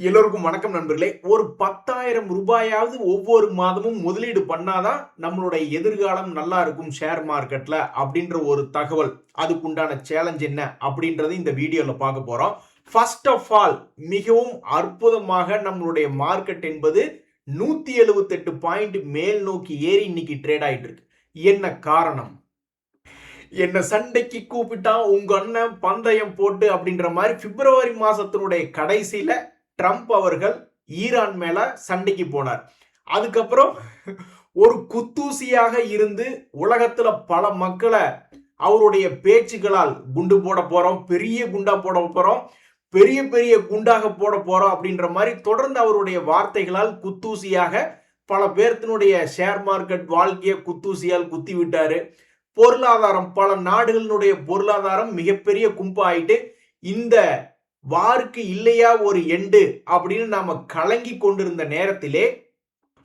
எல்லோருக்கும் வணக்கம் நண்பர்களே. ஒரு 10,000 ரூபாயாவது ஒவ்வொரு மாதமும் முதலீடு பண்ணாதான் நம்மளுடைய எதிர்காலம் நல்லா இருக்கும் ஷேர் மார்க்கெட்ல அப்படின்ற ஒரு தகவல். அதுக்குண்டான சேலஞ்ச் என்ன அப்படின்றத இந்த வீடியோல பார்க்க போறோம். ஃபர்ஸ்ட் ஆஃப் ஆல், மிகவும் அற்புதமாக நம்மளுடைய மார்க்கெட் என்பது 178 பாயிண்ட் மேல் நோக்கி ஏறி இன்னைக்கு ட்ரேட் ஆயிட்டு இருக்கு. என்ன காரணம்? என்ன சண்டைக்கு கூப்பிட்டா உங்க அண்ணன் பந்தயம் போட்டு அப்படின்ற மாதிரி பிப்ரவரி மாசத்தினுடைய கடைசியில ட்ரம்ப் அவர்கள் ஈரான் மேல சண்டைக்கு போனார். அதுக்கப்புறம் ஒரு குத்தூசியாக இருந்து உலகத்துல பல மக்களை அவருடைய பேச்சுகளால் குண்டு போட போறோம், பெரிய குண்டா போட போறோம், பெரிய பெரிய குண்டாக போட போறோம் அப்படின்ற மாதிரி தொடர்ந்து அவருடைய வார்த்தைகளால் குத்தூசியாக பல பேர்த்தினுடைய ஷேர் மார்க்கெட் வாழ்க்கையை குத்தூசியால் குத்தி விட்டாரு. பொருளாதாரம், பல நாடுகளினுடைய பொருளாதாரம் மிகப்பெரிய கும்பாயிட்டு இந்த வாருக்கு இல்லையா ஒரு எண்டு அப்படின்னு நாம கலங்கி கொண்டிருந்த நேரத்திலே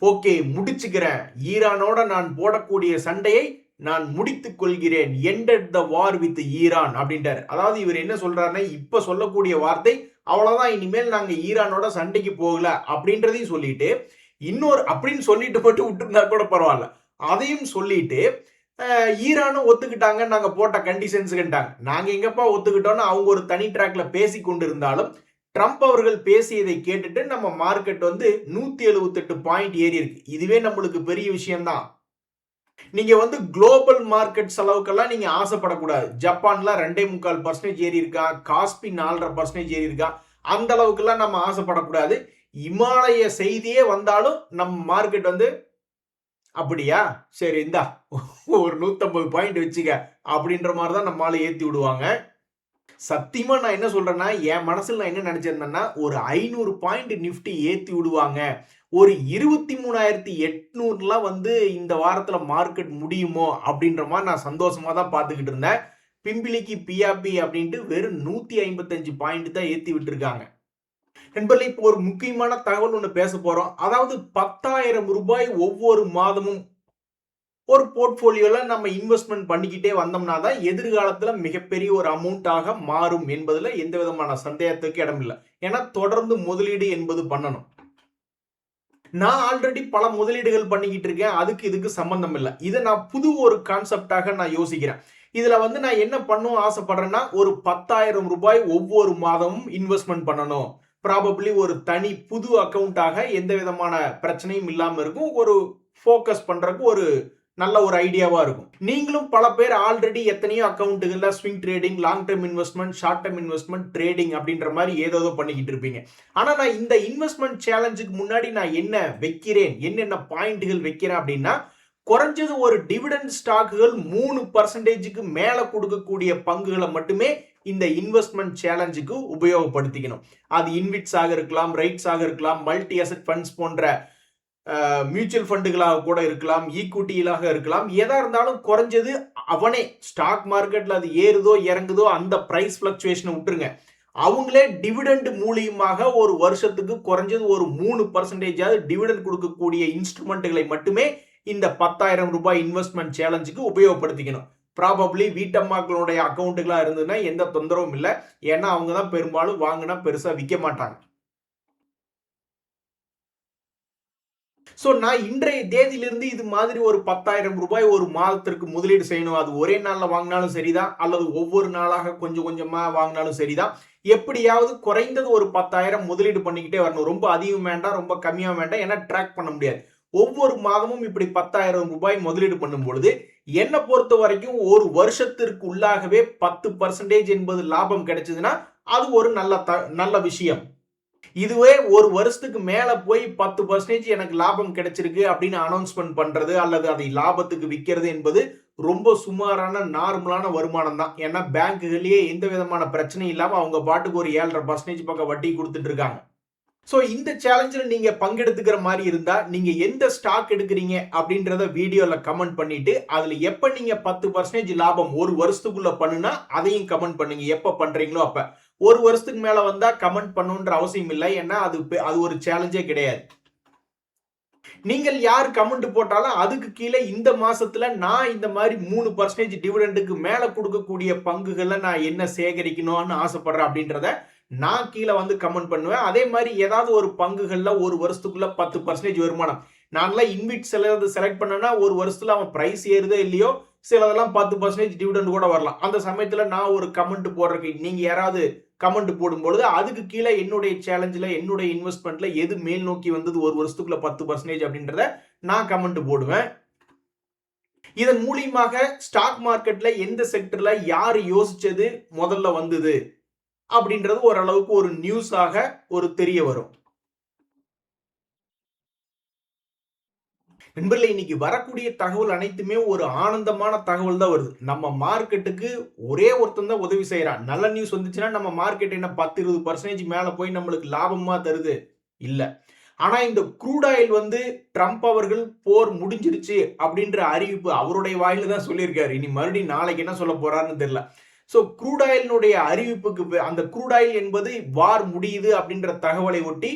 ஓகே முடிச்சுக்கிறேன், ஈரானோட நான் போடக்கூடிய சண்டையை நான் முடித்துக் கொள்கிறேன், ended the war with Iran அப்படின்றாரு. அதாவது இவர் என்ன சொல்றாருன்னா, இப்ப சொல்லக்கூடிய வார்த்தை அவ்வளவுதான், இனிமேல் நாங்க ஈரானோட சண்டைக்கு போகல அப்படின்றதையும் சொல்லிட்டு, இன்னொரு அப்படின்னு சொல்லிட்டு போட்டு விட்டுருந்தா கூட பரவாயில்ல, அதையும் சொல்லிட்டு ஈரானும் ஒத்துக்கிட்டாங்க, நாங்க போட்ட கண்டிஷன்ஸ்கிட்டாங்க. நாங்க எங்கப்பா ஒத்துக்கிட்டோம்னு அவங்க ஒரு தனி ட்ராக்ல பேசி கொண்டு இருந்தாலும் ட்ரம்ப் அவர்கள் பேசியதை கேட்டுட்டு நம்ம மார்க்கெட் வந்து 178 பாயிண்ட் ஏறி இருக்கு. இதுவே நம்மளுக்கு பெரிய விஷயம்தான். நீங்க வந்து குளோபல் மார்க்கெட் செலவுக்கெல்லாம் நீங்க ஆசைப்படக்கூடாது. ஜப்பான்ல 2.25% ஏறி இருக்கா, காஸ்பி 4.5% ஏறி இருக்கா, அந்த அளவுக்குலாம் நம்ம ஆசைப்படக்கூடாது. இமாலய செய்தியே வந்தாலும் நம்ம மார்க்கெட் வந்து அப்படியா சரி இந்தா ஒரு 150 பாயிண்ட் வச்சுக்க அப்படின்ற மாதிரி தான் நம்மளால ஏத்தி விடுவாங்க. சத்தியமா நான் என்ன சொல்றேன்னா, என் மனசுல நான் என்ன நினைச்சிருந்தேன்னா, ஒரு 500 பாயிண்ட் நிப்டி ஏத்தி விடுவாங்க, ஒரு 23,800 வந்து இந்த வாரத்துல மார்க்கெட் முடியுமோ அப்படின்ற மாதிரி நான் சந்தோஷமா தான் பார்த்துக்கிட்டு இருந்தேன். பிம்பிலிக்கு பிஆபி அப்படின்ட்டு வெறும் 155 பாயிண்ட் தான் ஏத்தி விட்டுருக்காங்க. நண்பர்களே, இப்போ ஒரு முக்கியமான தகவல் ஒன்று பேச போறோம். அதாவது 10,000 ரூபாய் ஒவ்வொரு மாதமும் ஒரு போர்ட்போலியோல நம்ம இன்வெஸ்ட்மெண்ட் பண்ணிக்கிட்டே வந்தோம்னா தான் எதிர்காலத்துல மிகப்பெரிய ஒரு அமௌண்ட்டாக மாறும் என்பதுல எந்த விதமான சந்தேகத்துக்கு இடம் இல்லை. ஏன்னா தொடர்ந்து முதலீடு என்பது பண்ணணும். நான் ஆல்ரெடி பல முதலீடுகள் பண்ணிக்கிட்டு இருக்கேன், அதுக்கு இதுக்கு சம்பந்தம் இல்லை. இதை நான் புது ஒரு கான்செப்டாக நான் யோசிக்கிறேன். இதுல வந்து நான் என்ன பண்ணும் ஆசைப்படுறேன்னா, ஒரு 10,000 ரூபாய் ஒவ்வொரு மாதமும் இன்வெஸ்ட்மெண்ட் பண்ணணும். ப்ராபப்ளி ஒரு தனி புது அக்கௌண்ட்டாக எந்த விதமான பிரச்சனையும் இல்லாம இருக்கும். ஒரு ஃபோக்கஸ் பண்றதுக்கு ஒரு நல்ல ஒரு ஐடியாவா இருக்கும். நீங்களும் பல பேர் ஆல்ரெடி எத்தனையோ அக்கௌண்ட்டுகள்ல swing trading, long term investment, short term investment, trading அப்படின்ற மாதிரி ஏதோ பண்ணிக்கிட்டு இருப்பீங்க. ஆனா நான் இந்த இன்வெஸ்ட்மெண்ட் சேலஞ்சுக்கு முன்னாடி நான் என்ன வைக்கிறேன், என்னென்ன பாயிண்ட்கள் வைக்கிறேன் அப்படின்னா, குறைஞ்சது ஒரு டிவிடெண்ட் ஸ்டாக்குகள் 3% மேல கொடுக்கக்கூடிய பங்குகளை மட்டுமே இந்த இன்வெஸ்ட்மெண்ட் சேலஞ்சுக்கு உபயோகப்படுத்திக்கணும். அது இன்விட்ஸ் ஆக இருக்கலாம், ரைட்ஸ் ஆக இருக்கலாம், மல்டி அசெட் ஃபண்ட்ஸ் போன்ற மியூச்சுவல் ஃபண்டுகளாக கூட இருக்கலாம், ஈக்விட்டிகளாக இருக்கலாம். எதா இருந்தாலும் குறைஞ்சது அவனே ஸ்டாக் மார்க்கெட்ல அது ஏறுதோ இறங்குதோ அந்த பிரைஸ் பிளக்சுவேஷனை விட்டுருங்க, அவங்களே டிவிடெண்ட் மூலியமாக ஒரு வருஷத்துக்கு குறைஞ்சது ஒரு 3% டிவிடெண்ட் கொடுக்கக்கூடிய இன்ஸ்ட்ருமெண்ட்களை மட்டுமே இந்த 10,000 ரூபாய் இன்வெஸ்ட்மெண்ட் சேலஞ்சுக்கு உபயோகப்படுத்திக்கணும். ப்ராபப்ளி வீட்டம்மாக்களுடைய அக்கௌண்ட்டுகளா இருந்ததுன்னா எந்த தொந்தரவும் இல்லை. ஏன்னா அவங்க தான் பெரும்பாலும் வாங்கினா பெருசா விற்க மாட்டாங்க. ஸோ நான் இன்றைய தேதியிலிருந்து இது மாதிரி ஒரு 10,000 ரூபாய் ஒரு மாதத்திற்கு முதலீடு செய்யணும். அது ஒரே நாளில் வாங்கினாலும் சரிதான், அல்லது ஒவ்வொரு நாளாக கொஞ்சம் கொஞ்சமாக வாங்கினாலும் சரிதான். எப்படியாவது குறைந்தது ஒரு 10,000 முதலீடு பண்ணிக்கிட்டே வரணும். ரொம்ப அதிகம் வேண்டாம், ரொம்ப கம்மியாக வேண்டாம், ஏன்னா ட்ராக் பண்ண முடியாது. ஒவ்வொரு மாதமும் இப்படி 10,000 ரூபாய் முதலீடு பண்ணும் பொழுது என்னை பொறுத்த வரைக்கும் ஒரு வருஷத்திற்கு உள்ளாகவே 10% என்பது லாபம் கிடைச்சதுன்னா அது ஒரு நல்ல விஷயம். இதுவே ஒரு வருஷத்துக்கு மேல போய் 10% எனக்கு லாபம் கிடைச்சிருக்கு அப்படின்னு அனௌன்ஸ்மெண்ட் பண்றது அல்லது அதை லாபத்துக்கு விற்கிறது என்பது ரொம்ப சுமாரான நார்மலான வருமானம் தான். ஏன்னா பேங்குகள்லயே எந்த விதமான பிரச்சனையும் இல்லாம அவங்க பாட்டுக்கு ஒரு 7.5% பக்கம் வட்டி கொடுத்துட்டு இருக்காங்க. ஸோ இந்த சேலஞ்சில் நீங்க பங்கெடுத்துக்கிற மாதிரி இருந்தா நீங்க எந்த ஸ்டாக் எடுக்கிறீங்க அப்படின்றத வீடியோல கமெண்ட் பண்ணிட்டு அதுல எப்ப நீங்க 10% லாபம் ஒரு வருஷத்துக்குள்ள பண்ணுனா அதையும் கமெண்ட் பண்ணுங்க. எப்ப பண்றீங்களோ அப்ப. ஒரு வருஷத்துக்கு மேல வந்தா கமெண்ட் பண்ணுன்ற அவசியம் இல்லை, ஏன்னா அது ஒரு சேலஞ்சே கிடையாது. நீங்கள் யார் கமெண்ட் போட்டாலும் அதுக்கு கீழே இந்த மாசத்துல நான் இந்த மாதிரி 3% டிவிடெண்டுக்கு மேல கொடுக்கக்கூடிய பங்குகளை நான் என்ன சேகரிக்கணும்னு ஆசைப்படுறேன் அப்படின்றத நான் கீழே வந்து கமெண்ட் பண்ணுவேன். அதே மாதிரி ஏதாவது ஒரு பங்குகள்ல ஒரு வருஷத்துக்குள்ள 10% வருமானம். நான்லாம் இன்விட் செலக்ட் பண்ணேன்னா ஒரு வருஷத்துல அவன் பிரைஸ் ஏறுதோ இல்லையோ சிலதெல்லாம் 10% டிவிடெண்ட் கூட வரலாம். அந்த சமயத்துல நான் ஒரு கமெண்ட் போடுறதுக்கு நீங்க யாராவது கமெண்ட் போடும்பொழுது அதுக்கு கீழே என்னுடைய சேலஞ்சில் என்னுடைய இன்வெஸ்ட்மெண்ட்ல எது மேல் நோக்கி வந்தது ஒரு வருஷத்துக்குள்ள 10% அப்படின்றத நான் கமெண்ட் போடுவேன். இதன் மூலியமாக ஸ்டாக் மார்க்கெட்ல எந்த செக்டர்ல யாரு யோசிச்சது முதல்ல வந்தது அப்படின்றது ஓரளவுக்கு ஒரு நியூஸாக ஒரு தெரிய வரும். நண்பர்களே, இன்னைக்கு வரக்கூடிய தகவல் அனைத்துமே ஒரு ஆனந்தமான தகவல் தான் வருது. நம்ம மார்க்கெட்டுக்கு ஒரே ஒருத்தன் தான் உதவி செய்யறான். நல்ல நியூஸ் வந்துச்சுன்னா நம்ம மார்க்கெட் என்ன 10-20% மேல போய் நம்மளுக்கு லாபமா தருது இல்ல. ஆனா இந்த க்ரூட் ஆயில் வந்து ட்ரம்ப் அவர்கள் போர் முடிஞ்சிருச்சு அப்படின்ற அறிவிப்பு அவருடைய வாயில தான் சொல்லியிருக்காரு. இனி மறுபடியும் நாளைக்கு என்ன சொல்ல போறாருன்னு தெரியல. சோ க்ரூட் ஆயிலினுடைய அறிவிப்புக்கு அந்த க்ரூட் ஆயில் என்பது வார் முடியுது அப்படின்ற தகவலை ஒட்டி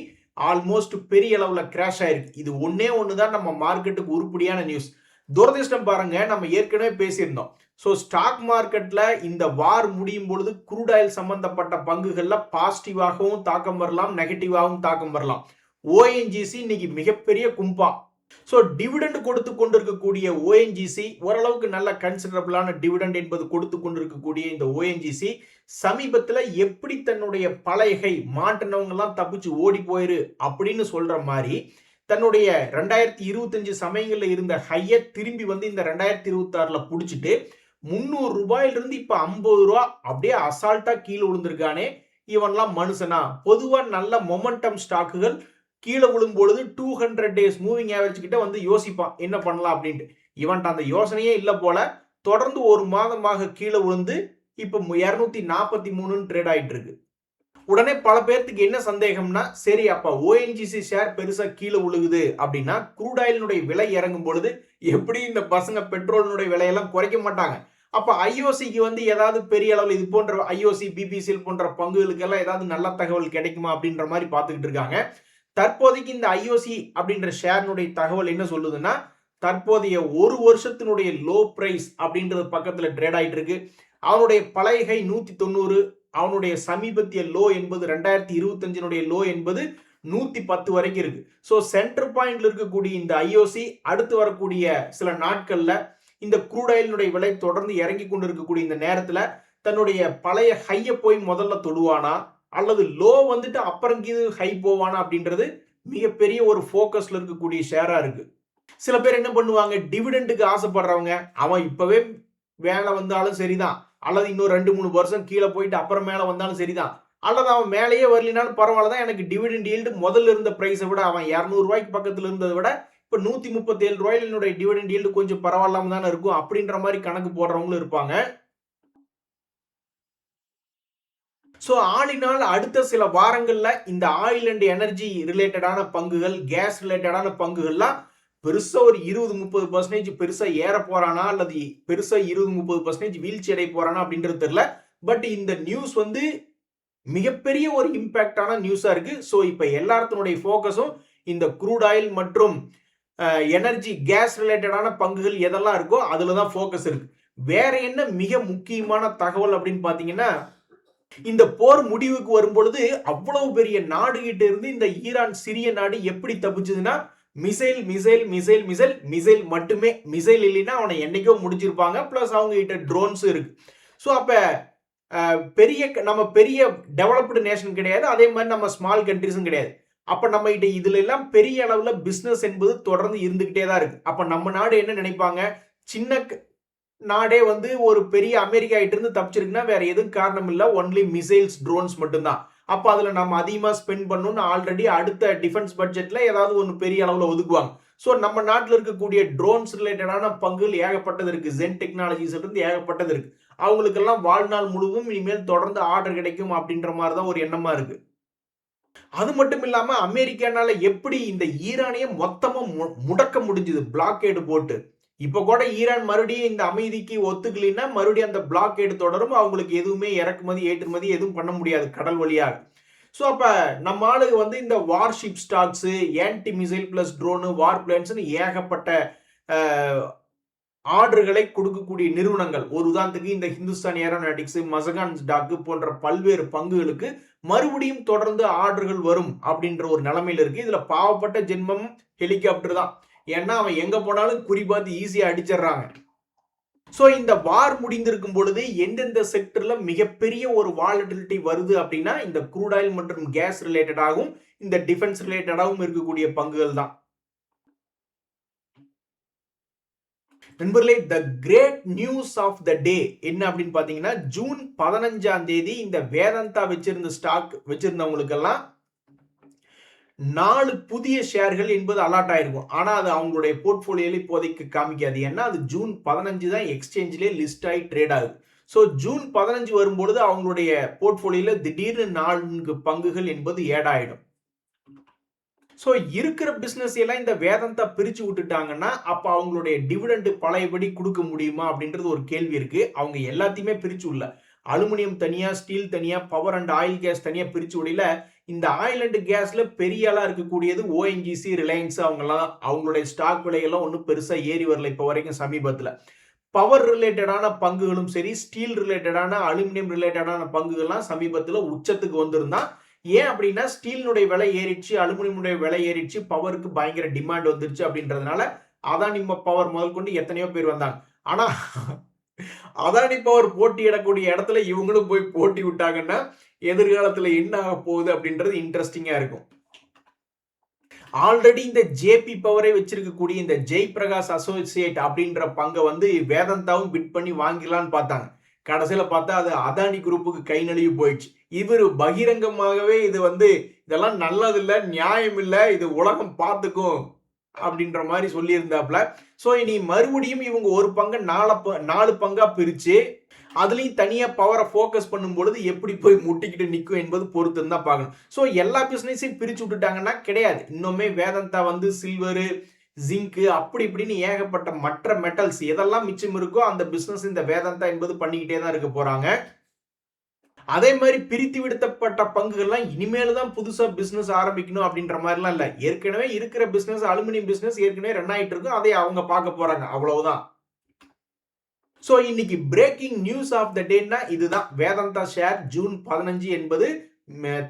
ஆல்மோஸ்ட் பெரிய அளவுல கிராஷ் ஆயிருக்கு. இது ஒன்னே ஒண்ணுதான் நம்ம மார்க்கெட்டுக்கு உருப்படியான நியூஸ். துரதிர்ஷ்டம் பாருங்க, நம்ம ஏற்கனவே பேசியிருந்தோம். சோ ஸ்டாக் மார்க்கெட்ல இந்த வார் முடியும் பொழுது க்ரூட் ஆயில் சம்பந்தப்பட்ட பங்குகள்ல பாசிட்டிவாகவும் தாக்கம் வரலாம், நெகட்டிவாகவும் தாக்கம் வரலாம். ஓஎன்ஜிசி இன்னைக்கு மிகப்பெரிய கும்பா. சோ டிவிடெண்ட் கொடுத்து கொண்டிருக்கக்கூடிய ஓஎன்ஜிசி ஓரளவுக்கு நல்ல கன்சிடரபிளான டிவிடெண்ட் என்பது கொடுத்து கொண்டிருக்கக்கூடிய இந்த ஓஎன்ஜிசி சமீபத்துல எப்படி தன்னுடைய பழையகை மாற்றினவங்க எல்லாம் தப்பிச்சு ஓடி போயிரு அப்படின்னு சொல்ற மாதிரி தன்னுடைய 2025 சமயங்கள்ல இருந்த ஹைய திரும்பி வந்து இந்த 2026ல புடிச்சிட்டு 300 ரூபாயில இருந்து இப்ப 50 ரூபாய் அப்படியே அசால்ட்டா கீழே விழுந்திருக்கானே, இவன்லாம் மனுஷனா? பொதுவா நல்ல மொமெண்டம் ஸ்டாக்குகள் கீழே விழும் பொழுது 200 டேஸ் மூவிங் ஆவரேஜ் கிட்ட வந்து யோசிப்பான் என்ன பண்ணலாம் அப்படின்ட்டு. இவன்ட்ட அந்த யோசனையே இல்ல போல. தொடர்ந்து ஒரு மாதமாக கீழே விழுந்து இப்ப 243 ட்ரேட் ஆயிட்டு இருக்கு. உடனே பல பேர்த்துக்கு என்ன சந்தேகம்னா, சரி அப்ப ஓஎன்ஜிசி ஷேர் பெருசா கீழே விழுகுது அப்படின்னா க்ரூட் ஆயிலினுடைய விலை இறங்கும் பொழுது எப்படி இந்த பசங்க பெட்ரோலினுடைய விலையெல்லாம் குறைக்க மாட்டாங்க. அப்ப ஐஓசிக்கு வந்து ஏதாவது பெரிய அளவில் இது போன்ற ஐஓசி, பிபிசிஎல் போன்ற பங்குகளுக்கு எல்லாம் ஏதாவது நல்ல தகவல் கிடைக்குமா அப்படின்ற மாதிரி பார்த்துக்கிட்டு இருக்காங்க. தற்போதைக்கு இந்த ஐஓசி அப்படின்ற ஷேர்னுடைய தகவல் என்ன சொல்லுதுன்னா, தற்போதைய ஒரு வருஷத்தினுடைய லோ பிரைஸ் அப்படின்றது பக்கத்துல ட்ரேட் ஆயிட்டு இருக்கு. அவனுடைய பழைய 190, அவனுடைய சமீபத்திய லோ என்பது 2025 லோ என்பது 110 வரைக்கும் இருக்கு. சோ சென்டர் பாயிண்ட்ல இருக்கக்கூடிய இந்த ஐஓசி அடுத்து வரக்கூடிய சில நாட்கள்ல இந்த க்ரூட் ஆயிலினுடைய விலை தொடர்ந்து இறங்கி கொண்டு இருக்கக்கூடிய இந்த நேரத்துல தன்னுடைய பழைய ஹைய போய் முதல்ல தொடுவானா அல்லது லோ வந்துட்டு அப்புறம் ஹை போவானா அப்படின்றது மிகப்பெரிய ஒரு போக்கஸ்ல இருக்கக்கூடிய ஷேரா இருக்கு. சில பேர் என்ன பண்ணுவாங்க, டிவிடெண்டுக்கு ஆசைப்படுறவங்க அவன் இப்பவே வேலை வந்தாலும் சரிதான், அல்லது இன்னும் 2-3 வருஷம் கீழே போயிட்டு அப்புறம் மேல வந்தாலும் சரிதான், அல்லது அவன் மேலேயே வரலினாலும் பரவாயில்லதான், எனக்கு டிவிடெண்ட் ஈல்டு முதல்ல இருந்த பிரைஸை விட அவன் 200 ரூபாய்க்கு பக்கத்துல இருந்ததை விட இப்ப 137 ரூபாயில என்னுடைய டிவிடெண்ட் ஈல்டு கொஞ்சம் பரவாயில்லாம தானே இருக்கும் அப்படின்ற மாதிரி கணக்கு போடுறவங்களும் இருப்பாங்க. சோ ஆளினால் அடுத்த சில வாரங்கள்ல இந்த ஆயில் அண்ட் எனர்ஜி ரிலேட்டடான பங்குகள், கேஸ் ரிலேட்டடான பங்குகள்லாம் பெருசா ஒரு 20-30% பெருசா ஏற போறானா அல்லது பெருசா 20-30% வீழ்ச்சி அடைய போறானா அப்படின்றது தெரியல. பட் இந்த நியூஸ் வந்து மிகப்பெரிய ஒரு இம்பாக்டான நியூஸா இருக்கு. சோ இப்ப எல்லாத்தினுடைய போக்கஸும் இந்த க்ரூட் ஆயில் மற்றும் எனர்ஜி கேஸ் ரிலேட்டடான பங்குகள் எதெல்லாம் இருக்கோ அதுலதான் போக்கஸ் இருக்கு. வேற என்ன மிக முக்கியமான தகவல் அப்படின்னு பாத்தீங்கன்னா, இந்த போர் முடிவுக்கு வரும் பொழுது அவ்வளவு பெரிய நாடு கிட்ட இருந்து இந்த ஈரான் சிறிய நாடு எப்படி தப்பிச்சதுன்னா, missile missile missile missile missile மட்டுமே. மிசைல் இல்லைன்னா அவனை என்னைக்கோ முடிச்சிருப்பாங்க. பிளஸ் அவங்க கிட்ட ட்ரோன்ஸ் இருக்கு. ஸோ அப்ப நம்ம பெரிய டெவலப்டு நேஷன் கிடையாது, அதே மாதிரி நம்ம ஸ்மால் கண்ட்ரிஸும் கிடையாது. அப்ப நம்ம கிட்ட இதுல எல்லாம் பெரிய அளவுல பிசினஸ் என்பது தொடர்ந்து இருந்துகிட்டே தான் இருக்கு. அப்ப நம்ம நாடு என்ன நினைப்பாங்க, சின்ன நாடே வந்து ஒரு பெரிய அமெரிக்கா கிட்ட இருந்து தப்பிச்சிருக்குன்னா வேற எதுவும் காரணம் இல்ல, ஒன்லி மிசைல்ஸ், ட்ரோன்ஸ் மட்டும்தான். அப்ப அதுல நம்ம அதிகமா ஸ்பெண்ட் பண்ணணும்னு ஆல்ரெடி அடுத்த டிஃபென்ஸ் பட்ஜெட்ல ஏதாவது ஒன்று பெரிய அளவுல ஒதுக்குவாங்க. ஸோ நம்ம நாட்டில் இருக்கக்கூடிய ட்ரோன்ஸ் ரிலேட்டடான பங்குகள் ஏகப்பட்டது இருக்கு. ஜென் டெக்னாலஜிஸ் இருந்து ஏகப்பட்டது இருக்கு. அவங்களுக்கெல்லாம் வாழ்நாள் முழுவதும் இனிமேல் தொடர்ந்து ஆர்டர் கிடைக்கும் அப்படின்ற மாதிரி தான் ஒரு எண்ணமா இருக்கு. அது மட்டும் இல்லாம அமெரிக்கானால எப்படி இந்த ஈரானையே மொத்தமா முடக்க முடிஞ்சது பிளாக்கேடு போட்டு. இப்ப கூட ஈரான் மறுபடியும் இந்த அமைதிக்கு ஒத்துக்கலைன்னா மறுபடியும் அந்த பிளாக்கேடு தொடரும். அவங்களுக்கு எதுவுமே இறக்குமதி ஏற்றுமதி எதுவும் பண்ண முடியாது கடல் வழியாக. ஸோ அப்ப நம்ம ஆளுங்க வந்து இந்த warship stocks, anti missile plus drone, war பிளான்ஸ்னு ஏகப்பட்ட ஆர்டர்களை கொடுக்கக்கூடிய நிறுவனங்கள், ஒரு உதாரணத்துக்கு இந்த ஹிந்துஸ்தான் ஏரோநாட்டிக்ஸ், மசகான் ஸ்டாக் போன்ற பல்வேறு பங்குகளுக்கு மறுபடியும் தொடர்ந்து ஆர்டர்கள் வரும் அப்படின்ற ஒரு நிலைமையில இருக்கு. இதுல பாவப்பட்ட ஜென்மம் ஹெலிகாப்டர் தான். ஏன்னா அவன் எங்க போனாலும் குறி பார்த்து ஈஸியா அடிச்சிடுறாங்க. ஸோ இந்த வார் முடிந்திருக்கும் பொழுது எந்தெந்த செக்டர்ல மிகப்பெரிய ஒரு வாலட்டிலிட்டி வருது அப்படின்னா இந்த க்ரூட் ஆயில் மற்றும் கேஸ் ரிலேட்டடாகவும் இந்த டிஃபென்ஸ் ரிலேட்டடாகவும் இருக்கக்கூடிய பங்குகள் தான். நண்பர்களே, the great news of the day என்ன அப்படின்னு பாத்தீங்கன்னா, ஜூன் 15ஆம் தேதி இந்த வேதாந்தா வச்சிருந்த ஸ்டாக் வச்சிருந்தவங்களுக்கெல்லாம் 4 புதிய ஷேர்கள் என்பது அலாட் ஆயிருக்கும். ஆனா அது அவங்களுடைய போர்ட்போலியோல இப்போதைக்கு காமிக்காது. ஏன்னா அது ஜூன் 15 தான் எக்ஸ்சேஞ்சிலே லிஸ்ட் ஆகி ட்ரேட் ஆகுது. ஸோ ஜூன் 15 வரும்பொழுது அவங்களுடைய போர்ட்போலியோல திடீர்னு 4 பங்குகள் என்பது ஏட் ஆயிடும். ஸோ இருக்கிற பிசினஸ் எல்லாம் இந்த வேதாந்தா பிரிச்சு விட்டுட்டாங்கன்னா அப்ப அவங்களுடைய டிவிடெண்ட் பழையபடி கொடுக்க முடியுமா அப்படின்றது ஒரு கேள்வி இருக்கு. அவங்க எல்லாத்தையுமே பிரிச்சு விடல. அலுமினியம் தனியா, ஸ்டீல் தனியா, பவர் அண்ட் ஆயில் கேஸ் தனியா பிரிச்சு விடல. இந்த ஆயில் அண்ட் கேஸ்ல பெரிய ஆளா இருக்கக்கூடியது ஓஎன்ஜிசி, ரிலையன்ஸ் அவங்கெல்லாம் அவங்களுடைய ஸ்டாக் விலையெல்லாம் ஒன்றும் பெருசா ஏறி வரல இப்போ வரைக்கும் சமீபத்தில். பவர் ரிலேட்டடான பங்குகளும் சரி, ஸ்டீல் ரிலேட்டடான, அலுமினியம் ரிலேட்டடான பங்குகள்லாம் சமீபத்தில் உச்சத்துக்கு வந்திருந்தா. ஏன் அப்படின்னா ஸ்டீலினுடைய விலை ஏறிடுச்சு, அலுமினியமுடைய விலை ஏறிடுச்சு, பவருக்கு பயங்கர டிமாண்ட் வந்துருச்சு அப்படின்றதுனால அதானி பவர் முதல் கொண்டு எத்தனையோ பேர் வந்தாங்க. ஆனா அதானி பவர் போட்டியிடக்கூடிய இடத்துல இவங்களும் போய் போட்டி விட்டாங்கன்னா எதிர்காலத்துல என்ன ஆக போகுது அப்படின்றது இன்ட்ரெஸ்டிங்கா இருக்கும். ஆல்ரெடி இந்த ஜேபி பவரை வச்சிருக்கக்கூடிய இந்த ஜெய் பிரகாஷ் அசோசியேட் அப்படின்ற பங்கை வந்து வேதாந்தாவும் பிட் பண்ணி வாங்கிடலான்னு பார்த்தாங்க. கடைசியில பார்த்தா அது அதானி குரூப்புக்கு கை நழுவி போயிடுச்சு. இவர் பகிரங்கமாகவே இது வந்து இதெல்லாம் நல்லது இல்லை, நியாயம் இல்லை, இது உலகம் பார்த்துக்கும் அப்படின்ற மாதிரி சொல்லியிருந்தாப்ல. ஸோ இனி மறுபடியும் இவங்க ஒரு பங்கை 4 பங்கா பிரிச்சு அதுலயும் தனியா பவரை ஃபோக்கஸ் பண்ணும் பொழுது எப்படி போய் முட்டிக்கிட்டு நிற்கும் என்பது பொறுத்து தான் பார்க்கணும். ஸோ எல்லா பிசினஸையும் பிரிச்சு விட்டுட்டாங்கன்னா கிடையாது. இன்னுமே வேதாந்தா வந்து சில்வரு, ஜிங்கு அப்படி இப்படின்னு ஏகப்பட்ட மற்ற மெட்டல்ஸ் எதெல்லாம் மிச்சம் இருக்கோ அந்த பிசினஸ் இந்த வேதாந்தா என்பது பண்ணிக்கிட்டே தான் இருக்க போறாங்க. அதே மாதிரி பிரித்து விடுத்தப்பட்ட பங்குகள்லாம் இனிமேல் தான் புதுசா பிசினஸ் ஆரம்பிக்கணும் அப்படின்ற மாதிரிலாம் இல்லை. ஏற்கனவே இருக்கிற பிசினஸ், அலுமினியம் பிசினஸ் ஏற்கனவே ரன் ஆயிட்டு இருக்கும், அதை அவங்க பார்க்க போறாங்க, அவ்வளவுதான். ஸோ இன்னைக்கு பிரேக்கிங் நியூஸ் ஆஃப் த டேன்னா இதுதான். வேதாந்தா ஷேர் ஜூன் 15 என்பது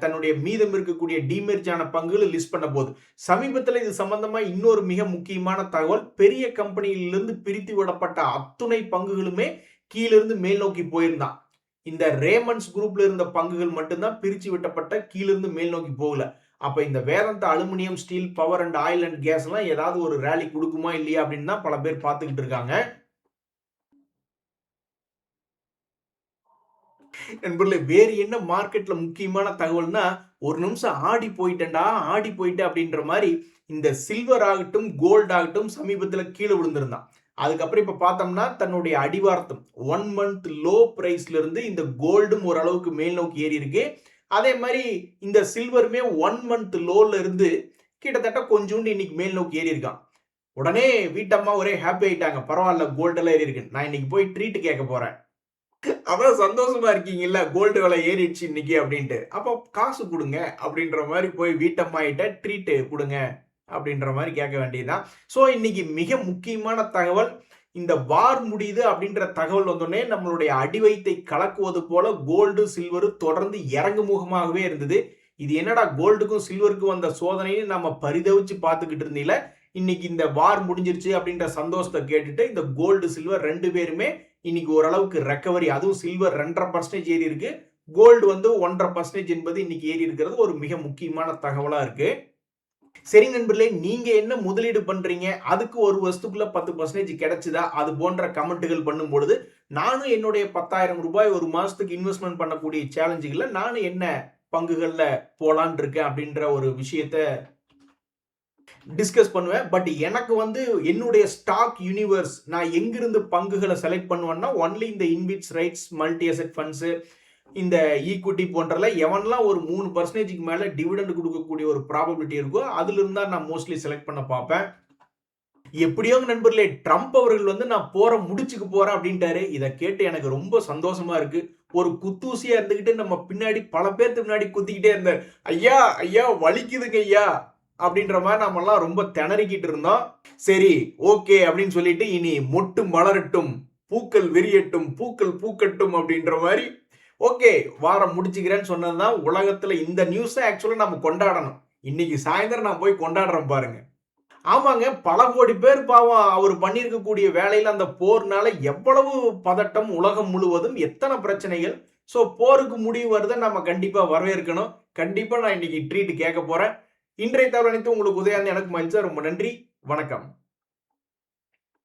தன்னுடைய மீதம் இருக்கக்கூடிய டிமெர்ஜ் ஆன பங்குகளை லிஸ்ட் பண்ண போகுது. சமீபத்தில் இது சம்பந்தமா இன்னொரு மிக முக்கியமான தகவல், பெரிய கம்பெனியிலிருந்து பிரித்து விடப்பட்ட அத்துணை பங்குகளுமே கீழிருந்து மேல் நோக்கி போயிருந்தான். இந்த ரேமண்ட்ஸ் குரூப்ல இருந்த பங்குகள் மட்டும்தான் பிரிச்சு விட்டப்பட்ட, கீழிருந்து மேல் நோக்கி போகல. அப்ப இந்த Vedanta aluminium, steel, power and oil and gas எல்லாம் ஏதாவது ஒரு ரேலி கொடுக்குமா இல்லையா அப்படின்னு தான் பல பேர் பார்த்துக்கிட்டு இருக்காங்க. நண்பர்களே, வேறு என்ன மார்க்கெட்ல முக்கியமான தகவல்னா, ஒரு நிமிஷம் ஆடி போயிட்டேன்டா, ஆடி போயிட்டேன் அப்படின்ற மாதிரி இந்த சில்வர் ஆகட்டும், கோல்டு ஆகட்டும் சமீபத்தில் கீழே விழுந்திருந்தான். அதுக்கப்புறம் இப்ப பார்த்தோம்னா தன்னுடைய அடிவார்த்தம் 1 மந்த் லோ பிரைஸ்ல இருந்து இந்த கோல்டும் ஓரளவுக்கு மேல் நோக்கி ஏறி இருக்கு. அதே மாதிரி இந்த சில்வருமே 1 மந்த் லோல இருந்து கிட்டத்தட்ட கொஞ்சோண்டு இன்னைக்கு மேல் நோக்கி ஏறி இருக்கான். உடனே வீட்டம்மா ஒரே ஹாப்பி ஆயிட்டாங்க, பரவாயில்ல கோல்டு எல்லாம் ஏறி இருக்கு, நான் இன்னைக்கு போய் ட்ரீட் கேட்க போறேன். அதான் சந்தோஷமா இருக்கீங்கல்ல, கோல்டு விலை ஏறிடுச்சு இன்னைக்கு அப்படின்ட்டு, அப்போ காசு கொடுங்க அப்படின்ற மாதிரி போய் வீட்டம்மாயிட்ட ட்ரீட்டு கொடுங்க அப்படின்ற மாதிரி கேட்க வேண்டியதுதான். ஸோ இன்னைக்கு மிக முக்கியமான தகவல், இந்த வார் முடியுது அப்படின்ற தகவல் வந்தோடனே நம்மளுடைய அடிவயத்தை கலக்குவது போல கோல்டு, சில்வரு தொடர்ந்து இறங்கு முகமாகவே இருந்தது. இது என்னடா கோல்டுக்கும் சில்வருக்கும் வந்த சோதனைன்னு நம்ம பரிதவிச்சு பார்த்துக்கிட்டு இருந்தீங்கள, இன்னைக்கு இந்த வார் முடிஞ்சிருச்சு அப்படின்ற சந்தோஷத்தை கேட்டுட்டு இந்த கோல்டு, சில்வர் 2 பேருமே இன்னைக்கு ஓரளவுக்கு ரெக்கவரி. அதுவும் சில்வர் 2.5% ஏறி இருக்கு, கோல்டு வந்து 1.5% என்பது இன்னைக்கு ஏறி இருக்கிறது ஒரு மிக முக்கியமான தகவலா இருக்கு. சரி நண்பர்களே, நீங்க என்ன முதலீடு பண்றீங்க, அதுக்கு ஒரு வருஷத்துக்குள்ள 10% கிடைச்சுதா, அது போன்ற கமெண்ட்டுகள் பண்ணும் பொழுது நானும் என்னுடைய 10,000 ரூபாய் ஒரு மாசத்துக்கு இன்வெஸ்ட்மெண்ட் பண்ணக்கூடிய சேலஞ்சுகளை நானும் என்ன பங்குகள்ல போலான் இருக்கேன் அப்படின்ற ஒரு விஷயத்த டிஸ்கஸ் பண்ணுவேன். பட் எனக்கு வந்து என்னுடைய ஸ்டாக் யூனிவர்ஸ், நான் எங்கிருந்து பங்குகளை செலக்ட் பண்ணுவேன்னா ஒன்லி இந்த இன்விட்ஸ் ரைட்ஸ், மல்டி அசெட் ஃபண்ட்ஸ், இந்த ஈக்விட்டி போன்றல எவன்லாம் ஒரு 3% மேல டிவிடெண்ட் கொடுக்கக்கூடிய ஒரு ப்ராபபிலிட்டி இருக்கோ அதுல இருந்தா நான் மோஸ்ட்லி செலக்ட் பண்ண பார்ப்பேன். எப்படியோ நண்பர்களே, ட்ரம்ப் அவர்கள் வந்து நான் போற முடிச்சுக்கு போறேன் அப்படின்ட்டாரு. இதை கேட்டு எனக்கு ரொம்ப சந்தோஷமா இருக்கு. ஒரு குத்தூசியா இருந்துகிட்டு நம்ம பின்னாடி பல பேருக்கு முன்னாடி குத்திக்கிட்டே இருந்தார். ஐயா ஐயா வலிக்குதுங்க ஐயா அப்படின்ற மாதிரி நம்ம எல்லாம் ரொம்ப திணறிக்கிட்டு இருந்தோம். சரி ஓகே அப்படின்னு சொல்லிட்டு இனி மொட்டு மலரட்டும், பூக்கள் விரியட்டும், பூக்கள் பூக்கட்டும் அப்படின்ற மாதிரி ஓகே, வாரம் முடிச்சுக்கிறேன்னு சொன்னதுதான் உலகத்துல இந்த நியூஸை ஆக்சுவலா நம்ம கொண்டாடணும். இன்னைக்கு சாயந்தரம் நான் போய் கொண்டாடுறேன் பாருங்க. ஆமாங்க, பல கோடி பேர் பாவம் அவர் பண்ணியிருக்கக்கூடிய வேலையில அந்த போர்னால எவ்வளவு பதட்டம் உலகம் முழுவதும், எத்தனை பிரச்சனைகள். ஸோ போருக்கு முடிவு வருதை நம்ம கண்டிப்பா வரவேற்கணும். கண்டிப்பா நான் இன்னைக்கு ட்ரீட் கேட்க போறேன். இன்றைய தகவல் அனைத்து உங்களுக்கு உதயாந்து எனக்கு மகிழ்ச்சி. ரொம்ப நன்றி. வணக்கம்.